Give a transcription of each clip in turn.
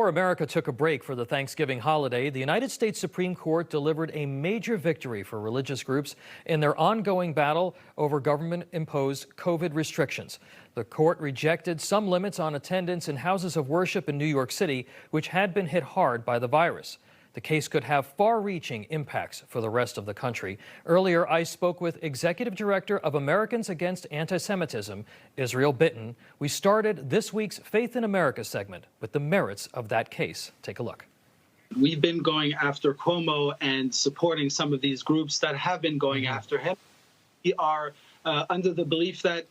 Before America took a break for the Thanksgiving holiday, the United States Supreme Court delivered a major victory for religious groups in their ongoing battle over government-imposed COVID restrictions. The court rejected some limits on attendance in houses of worship in New York City, which had been hit hard by the virus. The case could have far-reaching impacts for the rest of the country. Earlier, I spoke with Executive Director of Americans Against Antisemitism, Israel Bitton. We started this week's Faith in America segment with the merits of that case. Take a look. We've been going after Cuomo and supporting some of these groups that have been going after him. We are under the belief that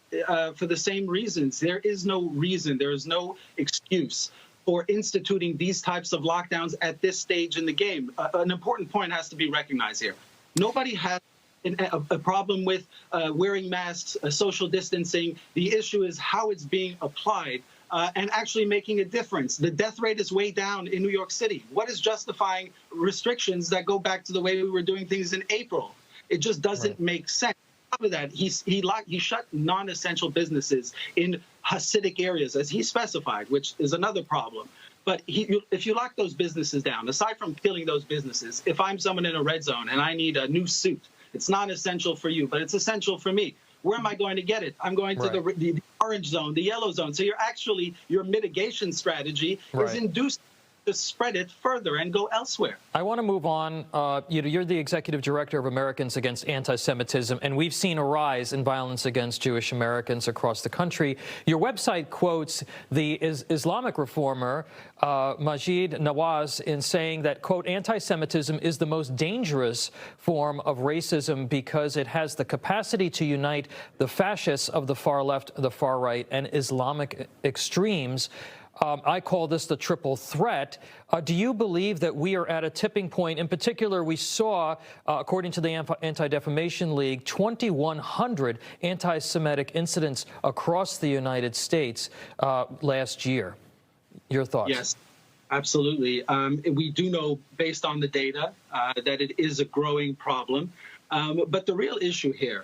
for the same reasons, there is no reason, there is no excuse for instituting these types of lockdowns at this stage in the game. An important point has to be recognized here. Nobody has a problem with wearing masks, social distancing. The issue is how it's being applied and actually making a difference. The death rate is way down in New York City. What is justifying restrictions that go back to the way we were doing things in April? It just doesn't make sense. On top of that, he shut non-essential businesses in Hasidic areas, as he specified, which is another problem. But if you lock those businesses down, aside from killing those businesses, if I'm someone in a red zone and I need a new suit, it's not essential for you, but it's essential for me. Where am I going to get it? I'm going to the orange zone, the yellow zone. So your mitigation strategy is induced to spread it further and go elsewhere. I want to move on. You're the executive director of Americans Against Antisemitism, and we've seen a rise in violence against Jewish Americans across the country. Your website quotes the Islamic reformer Maajid Nawaz in saying that, quote, anti-Semitism is the most dangerous form of racism because it has the capacity to unite the fascists of the far left, the far right, and Islamic extremes. I call this the triple threat. Do you believe that we are at a tipping point? In particular, we saw, according to the Anti-Defamation League, 2,100 anti-Semitic incidents across the United States last year. Your thoughts? Yes, absolutely. We do know, based on the data, that it is a growing problem. But the real issue here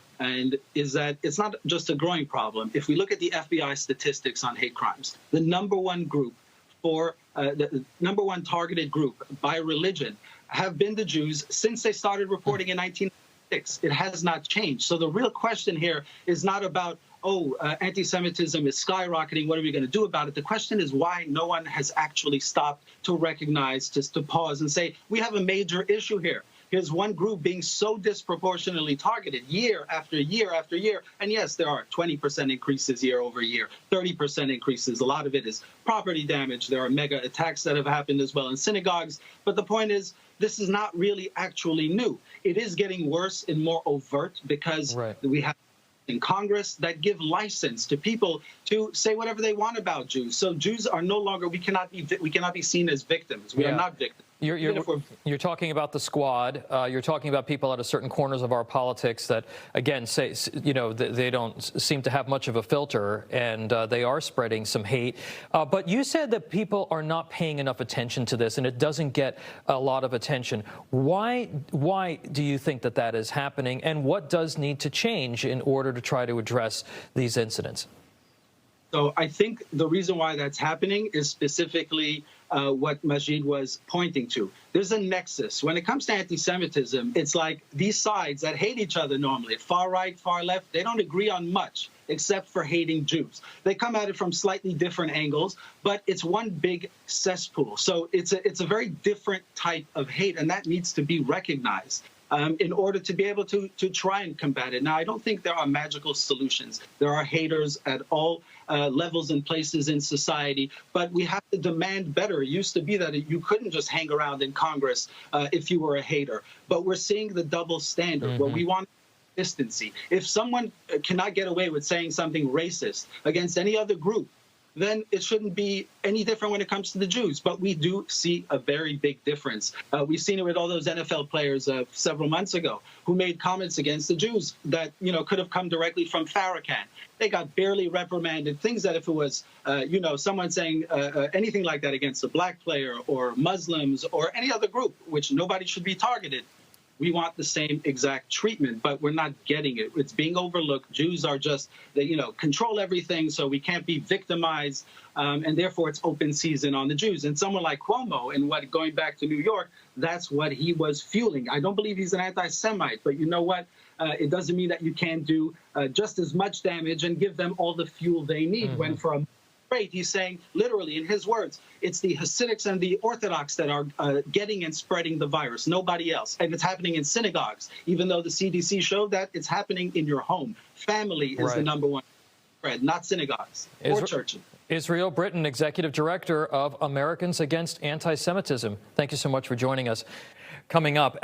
is that it's not just a growing problem. If we look at the FBI statistics on hate crimes, the number one group the number one targeted group by religion have been the Jews since they started reporting in 1996. It has not changed. So the real question here is not about, anti-Semitism is skyrocketing. What are we going to do about it? The question is why no one has actually stopped to recognize, just to pause and say, we have a major issue here. Here's one group being so disproportionately targeted year after year after year. And yes, there are 20% increases year over year, 30% increases. A lot of it is property damage. There are mega attacks that have happened as well in synagogues. But the point is, this is not really actually new. It is getting worse and more overt because we have in Congress that give license to people to say whatever they want about Jews. So Jews are no longer, we cannot be seen as victims. We are not victims. You're talking about the squad. You're talking about people at a certain corners of our politics that, again, say, they don't seem to have much of a filter, and they are spreading some hate. But you said that people are not paying enough attention to this, and it doesn't get a lot of attention. Why do you think that that is happening, and what does need to change in order to try to address these incidents? So I think the reason why that's happening is specifically what Maajid was pointing to. There's a nexus. When it comes to anti-Semitism, it's like these sides that hate each other normally, far right, far left, they don't agree on much except for hating Jews. They come at it from slightly different angles, but it's one big cesspool. So it's a very different type of hate, and that needs to be recognized in order to be able to try and combat it. Now, I don't think there are magical solutions. There are haters at all levels and places in society, but we have to demand better. It used to be that you couldn't just hang around in Congress if you were a hater, but we're seeing the double standard where we want consistency. If someone cannot get away with saying something racist against any other group, then it shouldn't be any different when it comes to the Jews. But we do see a very big difference. We've seen it with all those NFL players several months ago who made comments against the Jews that, could have come directly from Farrakhan. They got barely reprimanded. Things that if it was, someone saying anything like that against a black player or Muslims or any other group, which nobody should be targeted, we want the same exact treatment, but we're not getting it. It's being overlooked. Jews are just, control everything, so we can't be victimized, and therefore it's open season on the Jews. And someone like Cuomo, and going back to New York, that's what he was fueling. I don't believe he's an anti-Semite, but you know what? It doesn't mean that you can't do just as much damage and give them all the fuel they need. When for a rate, he's saying, literally, in his words, it's the Hasidics and the Orthodox that are getting and spreading the virus, nobody else. And it's happening in synagogues, even though the CDC showed that it's happening in your home. Family is the number one spread, not synagogues or churches. Israel Bitton, Executive Director of Americans Against Antisemitism. Thank you so much for joining us. Coming up.